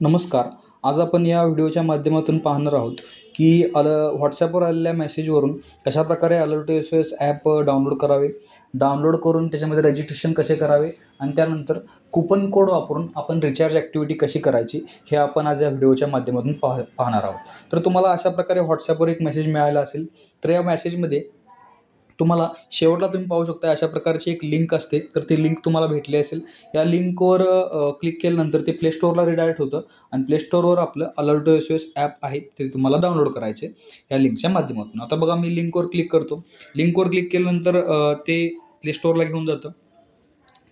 नमस्कार. आज आपण या व्हिडिओच्या माध्यमातून पाहणार आहोत की WhatsAppवर आलेल्या मेसेजवरून कशाप्रकारे अलर्ट SOS ॲप डाउनलोड करावे, डाउनलोड करून त्याच्यामध्ये रजिस्ट्रेशन कसे करावे आणि त्यानंतर कूपन कोड वापरून आपण रिचार्ज ॲक्टिव्हिटी कशी करायची, हे आपण आज या व्हिडिओच्या माध्यमातून पाहणार आहोत. तर तुम्हाला अशा प्रकारे WhatsAppवर एक मेसेज मिळाला असेल, तर या मेसेजमध्ये तुम्हाला शेवटला तुम्ही पाहू शकता अशा प्रकारची एक लिंक असते. तर ती लिंक तुम्हाला भेटली असेल. या लिंकवर क्लिक केल्यानंतर ते प्ले स्टोअरला रिडायरेक्ट होतं आणि प्ले स्टोअरवर आपलं अलर्ट SOS ॲप आहे, ते तुम्हाला डाउनलोड करायचे या लिंकच्या माध्यमातून. आता बघा, मी लिंकवर क्लिक करतो. लिंकवर क्लिक केल्यानंतर ते प्ले स्टोअरला घेऊन जातं.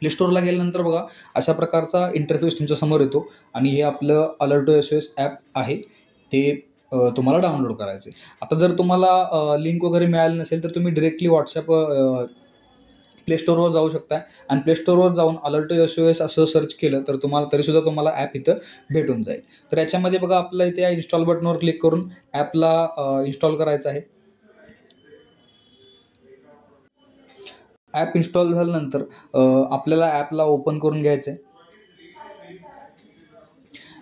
प्ले स्टोअरला गेल्यानंतर बघा, अशा प्रकारचा इंटरफेस तुमच्यासमोर येतो आणि हे आपलं अलर्ट SOS ॲप आहे, ते तुम्हाला डाउनलोड करायचं आहे. आता जर तुम्हाला लिंक वगैरे मिळाली नसेल, तर तुम्ही डायरेक्टली WhatsApp प्ले स्टोअरवर जाऊ शकता आणि प्ले स्टोअरवर जाऊन अलर्ट SOS असं सर्च केलं तर तरीसुद्धा तुम्हाला ॲप इथं भेटून जाईल. तर याच्यामध्ये बघा, आपल्याला इथे या इन्स्टॉल बटनवर क्लिक करून ॲपला इन्स्टॉल करायचं आहे. ॲप इन्स्टॉल झाल्यानंतर आपल्याला ॲपला ओपन करून घ्यायचं आहे.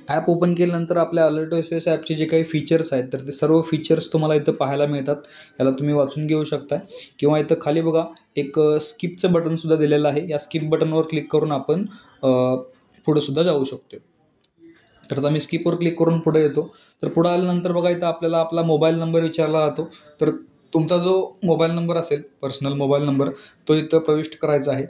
ॲप ओपन केल्यानंतर आपल्या अलर्ट SOS ॲपचे जे काही फीचर्स आहेत, तर ते सर्व फीचर्स तुम्हाला इथं पाहायला मिळतात. याला तुम्ही वाचून घेऊ शकता किंवा इथं खाली बघा, एक स्किपचं बटनसुद्धा दिलेलं आहे. या स्किप बटनवर क्लिक करून आपण पुढेसुद्धा जाऊ शकतो. तर आता मी स्किपवर क्लिक करून पुढे येतो. तर पुढे आल्यानंतर बघा, इथं आपल्याला आपला मोबाईल नंबर विचारला जातो. तर तुमचा जो मोबाईल नंबर असेल, पर्सनल मोबाईल नंबर, तो इथं प्रविष्ट करायचा आहे.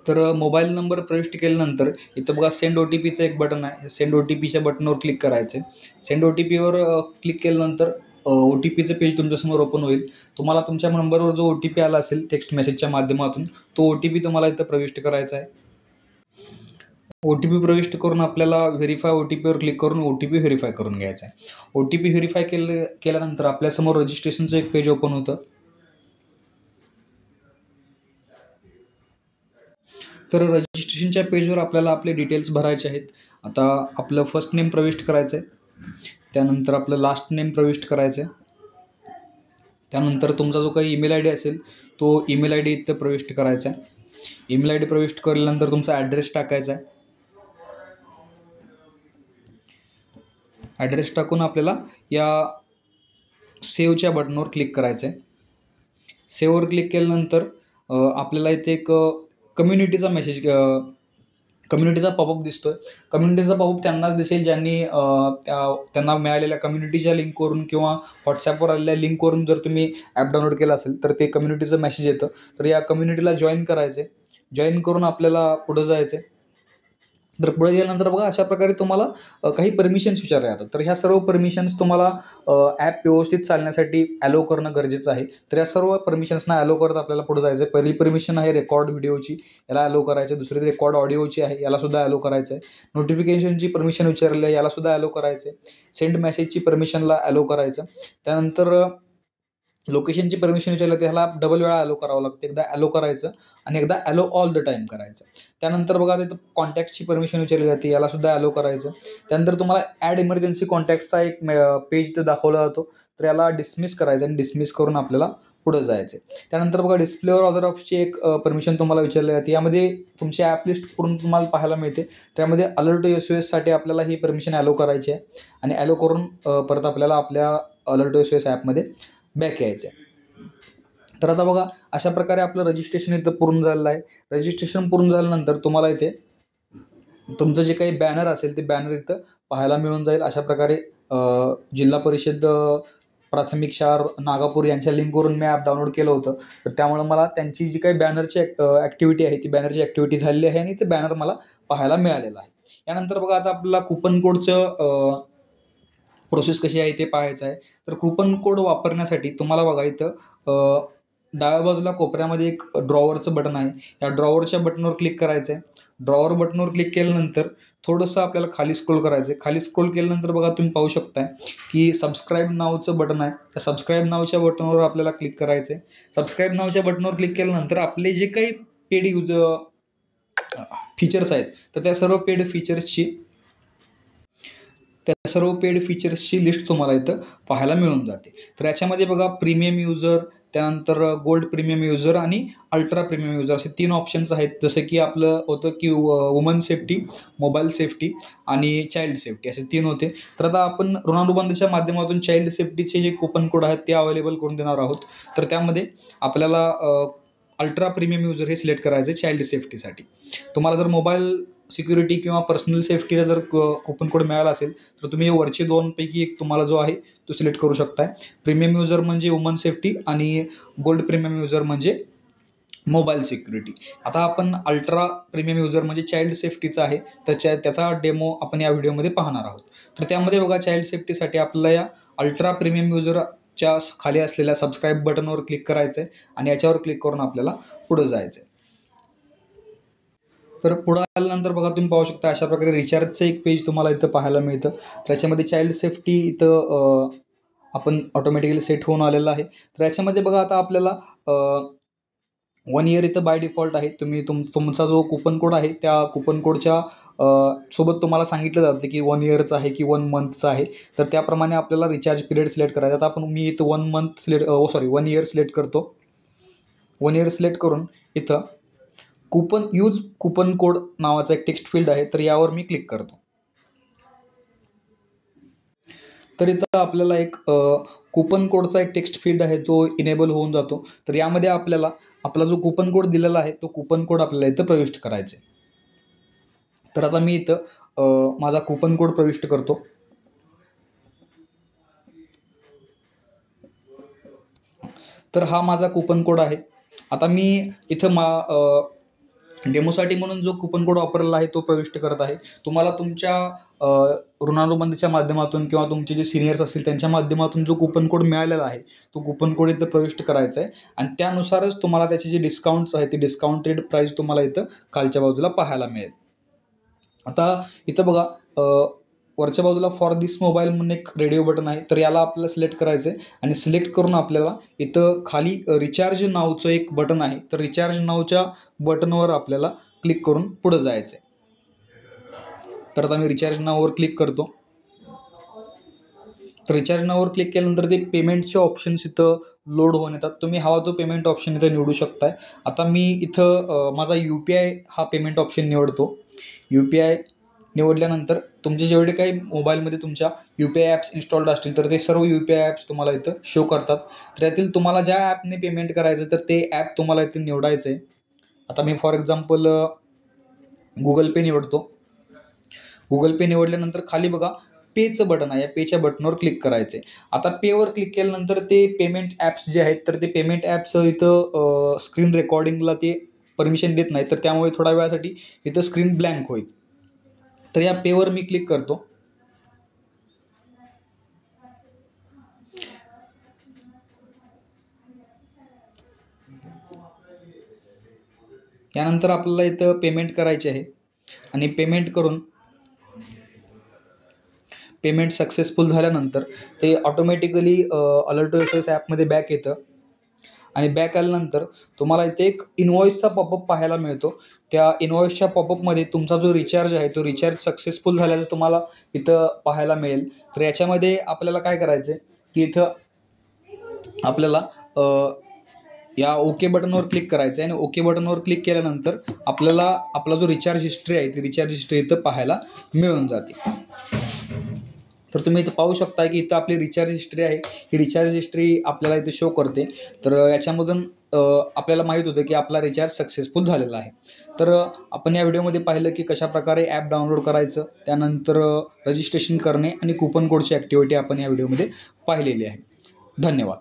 तर मोबाईल नंबर प्रविष्ट केल्यानंतर इथं बघा, सेंड OTPचं एक बटन आहे. सेंड OTPच्या बटनवर क्लिक करायचं आहे. सेंड OTPवर क्लिक केल्यानंतर OTPचं पेज तुमच्यासमोर ओपन होईल. तुम्हाला तुमच्या नंबरवर जो OTP आला असेल टेक्स्ट मेसेजच्या माध्यमातून, तो OTP तुम्हाला इथं प्रविष्ट करायचा आहे. OTP प्रविष्ट करून आपल्याला व्हेरीफाय OTPवर क्लिक करून OTP व्हेरीफाय करून घ्यायचा आहे. OTP व्हेरीफाय केल्यानंतर आपल्यासमोर रजिस्ट्रेशनचं एक पेज ओपन होतं. तर रजिस्ट्रेशनच्या पेजवर आपल्याला आपले डिटेल्स भरायचे आहेत. आता आपलं फर्स्ट नेम प्रविष्ट करायचं आहे. त्यानंतर आपलं लास्ट नेम प्रविष्ट करायचं आहे. त्यानंतर तुमचा जो काही ईमेल ID असेल, तो ईमेल ID इथं प्रविष्ट करायचा आहे. ईमेल ID प्रविष्ट केल्यानंतर तुमचा ॲड्रेस टाकायचा आहे. ॲड्रेस टाकून आपल्याला या सेव्हच्या बटनवर क्लिक करायचं आहे. सेव्हवर क्लिक केल्यानंतर आपल्याला इथे एक कम्युनिटीचा पॉपअप दिसतोय. कम्युनिटीचा पॉपअप त्यांनाच दिसेल ज्यांनी त्यांना मिळालेल्या कम्युनिटीच्या लिंकवरून किंवा WhatsAppवर आलेल्या लिंकवरून जर तुम्ही ॲप डाउनलोड केलं असेल, तर ते कम्युनिटीचं मेसेज येतं. तर या कम्युनिटीला जॉईन करायचं आहे. जॉईन करून आपल्याला पुढं जायचं आहे. तर पुढे गेल्यानंतर बघा, अशा प्रकारे तुम्हाला काही परमिशन्स विचारल्या जातात. तर ह्या सर्व परमिशन्स तुम्हाला ॲप व्यवस्थित चालण्यासाठी ॲलो करणं गरजेचं आहे. तर या सर्व परमिशन्सना ॲलो करत आपल्याला पुढे जायचं आहे. पहिली परमिशन आहे रेकॉर्ड व्हिडिओची, याला ॲलो करायचं आहे. दुसरी रेकॉर्ड ऑडिओची आहे, यालासुद्धा ॲलो करायचं आहे. नोटिफिकेशनची परमिशन विचारली आहे, यालासुद्धा ॲलो करायचं आहे. सेंड मेसेजची परमिशनला ॲलो करायचं. त्यानंतर लोकेशनची परमिशन विचारली तर ह्याला डबल वेळा ॲलो करावं लागतं. एकदा ॲलो करायचं आणि एकदा ॲलो ऑल द टाईम करायचं. त्यानंतर बघा, तिथं कॉन्टॅक्टची परमिशन विचारली जाते, यालासुद्धा ॲलो करायचं. त्यानंतर तुम्हाला ॲड इमर्जन्सी कॉन्टॅक्टचा एक पेज इथं दाखवला जातो. तर याला डिसमिस करायचं आणि डिसमिस करून आपल्याला पुढं जायचं आहे. त्यानंतर बघा, डिस्प्लेवर अदर ऑप्शनची एक परमिशन तुम्हाला विचारली जाते. यामध्ये तुमची ॲप लिस्ट पूर्ण तुम्हाला पाहायला मिळते. त्यामध्ये अलर्ट SOSसाठी आपल्याला ही परमिशन ॲलो करायची आहे आणि ॲलो करून परत आपल्याला आपल्या अलर्ट SOS ॲपमध्ये बॅक यायचं आहे. तर आता बघा, अशा प्रकारे आपलं रजिस्ट्रेशन इथं पूर्ण झालेलं आहे. रजिस्ट्रेशन पूर्ण झाल्यानंतर तुम्हाला इथे तुमचं जे काही बॅनर असेल, ते बॅनर इथं पाहायला मिळून जाईल. अशा प्रकारे जिल्हा परिषद प्राथमिक शाळा नागापूर यांच्या लिंकवरून मी ॲप डाउनलोड केलं होतं. तर त्यामुळे मला त्यांची जी काही बॅनरची ॲक्टिव्हिटी आहे, ती बॅनरची ॲक्टिव्हिटी झालेली आहे आणि ते बॅनर मला पाहायला मिळालेलं आहे. यानंतर बघा, आता आपल्याला कूपन कोडचं प्रोसेस कशी आहे ते पाहायचं आहे. तर कूपन कोड वापरण्यासाठी तुम्हाला बघा, इथं डाव्या बाजूला कोपऱ्यामध्ये एक ड्रॉवरचं बटन आहे. या ड्रॉवरच्या बटनवर क्लिक करायचं आहे. ड्रॉवर बटनवर क्लिक केल्यानंतर थोडंसं आपल्याला खाली स्क्रोल करायचं आहे. खाली स्क्रोल केल्यानंतर बघा, तुम्ही पाहू शकताय की सबस्क्राईब नावचं बटन आहे. त्या सबस्क्राईब नावच्या बटनवर आपल्याला क्लिक करायचं आहे. सबस्क्राईब नावच्या बटनवर क्लिक केल्यानंतर आपले जे काही पेड फीचर्स आहेत, तर त्या सर्व पेड फीचर्सची लिस्ट तुम्हाला इथं पाहायला मिळून जाते. तर याच्यामध्ये बघा, प्रीमियम युजर, त्यानंतर गोल्ड प्रीमियम युजर आणि अल्ट्रा प्रीमियम युजर असे 3 ऑप्शन्स आहेत. जसं की आपलं होतं की वुमन सेफ्टी, मोबाईल सेफ्टी आणि चाइल्ड सेफ्टी असे 3 होते. तर आता आपण ऋणानुबंधाच्या माध्यमातून चाइल्ड सेफ्टीचे जे कुपन कोड आहेत ते अवेलेबल करून देणार आहोत. तर त्यामध्ये आपल्याला अल्ट्रा प्रीमियम युजर हे सिलेक्ट करायचं आहे चाइल्ड सेफ्टीसाठी. तुम्हाला जर मोबाईल सिक्युरिटी किंवा पर्सनल सेफ्टीला जर कुपन कोड मिळाला असेल तर तुम्ही वरचे 2 पैकी एक तुम्हाला जो आहे तो सिलेक्ट करू शकताय. प्रीमियम युजर म्हणजे वुमन सेफ्टी आणि गोल्ड प्रीमियम युजर म्हणजे मोबाईल सिक्युरिटी. आता आपण अल्ट्रा प्रीमियम युजर म्हणजे चाइल्ड सेफ्टीचा आहे, त्याचा डेमो आपण या व्हिडिओमध्ये पाहणार आहोत. तर त्यामध्ये बघा चाइल्ड सेफ्टीसाठी आपल्याला या अल्ट्रा प्रीमियम युजरच्या खाली असलेल्या सबस्क्राईब बटनवर क्लिक करायचं आहे आणि याच्यावर क्लिक करून आपल्याला पुढे जायचं आहे. तर पुढे आल्यानंतर बघा तुम्ही पाहू शकता अशा प्रकारे रिचार्जचं एक पेज तुम्हाला इथं पाहायला मिळतं. त्याच्यामध्ये चाइल्ड सेफ्टी इथं आपण ऑटोमॅटिकली सेट होऊन आलेलं आहे. तर याच्यामध्ये बघा आता आपल्याला 1 इयर इथं बाय डिफॉल्ट आहे. तुम्ही तुमचा जो कुपन कोड आहे त्या कुपन कोडच्या सोबत तुम्हाला सांगितलं जातं की 1 इयरचा आहे की 1 मंथचा आहे. तर त्याप्रमाणे आपल्याला रिचार्ज पिरियड सिलेक्ट करायचा. आता मी इथं 1 इयर सिलेक्ट करतो. 1 इयर सिलेक्ट करून इथं कुपन कोड नावाचा एक टेक्स्ट फील्ड आहे, तर यावर मी क्लिक करतो. तर इथं आपल्याला एक कुपन कोडचा एक टेक्स्ट फील्ड आहे तो इनेबल होऊन जातो. तर यामध्ये आपल्याला आपला जो कुपन कोड दिलेला आहे तो कुपन कोड आपल्याला इथं प्रविष्ट करायचा आहे. तर आता मी इथं माझा कुपन कोड प्रविष्ट करतो. तर हा माझा कुपन कोड आहे. आता मी इथं डेमोसाठी म्हणून जो कुपन कोड वापरलेला आहे तो प्रविष्ट करत आहे. तुम्हाला तुमच्या ऋणानुबंधाच्या माध्यमातून किंवा तुमचे जे सिनियर्स असतील त्यांच्या माध्यमातून जो कुपन कोड मिळालेला आहे तो कुपन कोड इथं प्रविष्ट करायचा आहे आणि त्यानुसारच तुम्हाला त्याचे जे डिस्काउंट्स आहेत ते डिस्काउंटेड प्राईस तुम्हाला इथं खालच्या बाजूला पाहायला मिळेल. आता इथं बघा वरच्या बाजूला फॉर दिस मोबाईल म्हणून एक रेडिओ बटन आहे. तर याला आपल्याला सिलेक्ट करायचं आहे आणि सिलेक्ट करून आपल्याला इथं खाली रिचार्ज नावचं एक बटन आहे. तर रिचार्ज नावच्या बटनवर आपल्याला क्लिक करून पुढे जायचं आहे. तर आता मी रिचार्ज नाववर क्लिक करतो. तर रिचार्ज नाववर क्लिक केल्यानंतर ते पेमेंटचे ऑप्शन्स इथं लोड होऊन येतात. तुम्ही हवा तो पेमेंट ऑप्शन इथं निवडू शकताय. आता मी इथं माझा UPI हा पेमेंट ऑप्शन निवडतो. UPI निवडल्यानंतर तुमचे जेवढे काही मोबाईलमध्ये तुमच्या UPI ॲप्स इन्स्टॉल्ड असतील तर ते सर्व UPI ॲप्स तुम्हाला इथं शो करतात. तर यातील तुम्हाला ज्या ॲपने पेमेंट करायचं तर ते ॲप तुम्हाला इथे निवडायचं आहे. आता मी फॉर एक्झाम्पल गुगल पे निवडतो. गुगल पे निवडल्यानंतर खाली बघा पेचं बटन आहे. या पेच्या बटनवर क्लिक करायचं आहे. आता पेवर क्लिक केल्यानंतर ते पेमेंट ॲप्स जे आहेत तर ते पेमेंट ॲप्स इथं स्क्रीन रेकॉर्डिंगला ते परमिशन देत नाही. तर त्यामुळे थोड्या वेळासाठी इथं स्क्रीन ब्लँक होईल. तर या पेवर मी क्लिक करतो. यानंतर आपल्याला इथं पेमेंट करायचे आहे आणि पेमेंट करून पेमेंट सक्सेसफुल झाल्यानंतर ते ऑटोमॅटिकली अलर्ट SOS ॲपमध्ये बॅक येतं आणि बॅक आल्यानंतर तुम्हाला इथे एक इनवॉइसचा पॉपअप पाहायला मिळतो. त्या इनवॉइसच्या पॉपअपमध्ये तुमचा जो रिचार्ज आहे तो रिचार्ज सक्सेसफुल झाल्याचं तुम्हाला इथं पाहायला मिळेल. तर याच्यामध्ये आपल्याला काय करायचं आहे की इथं आपल्याला या ओके बटनवर क्लिक करायचं आहे आणि ओके बटनवर क्लिक केल्यानंतर आपल्याला आपला जो रिचार्ज हिस्ट्री आहे ती रिचार्ज हिस्ट्री इथं पाहायला मिळून जाते. तर तुम्ही इथं पाहू शकता की इथं आपली रिचार्ज हिस्ट्री आहे. ही रिचार्ज हिस्ट्री आपल्याला इथे शो करते. तर याच्यामधून आपल्याला माहीत होतं की आपला रिचार्ज सक्सेसफुल झालेला आहे. तर आपण या व्हिडिओमध्ये पाहिलं की कशाप्रकारे ॲप डाउनलोड करायचं, त्यानंतर रजिस्ट्रेशन करणे आणि कुपन कोडची ॲक्टिव्हिटी आपण या व्हिडिओमध्ये पाहिलेली आहे. धन्यवाद.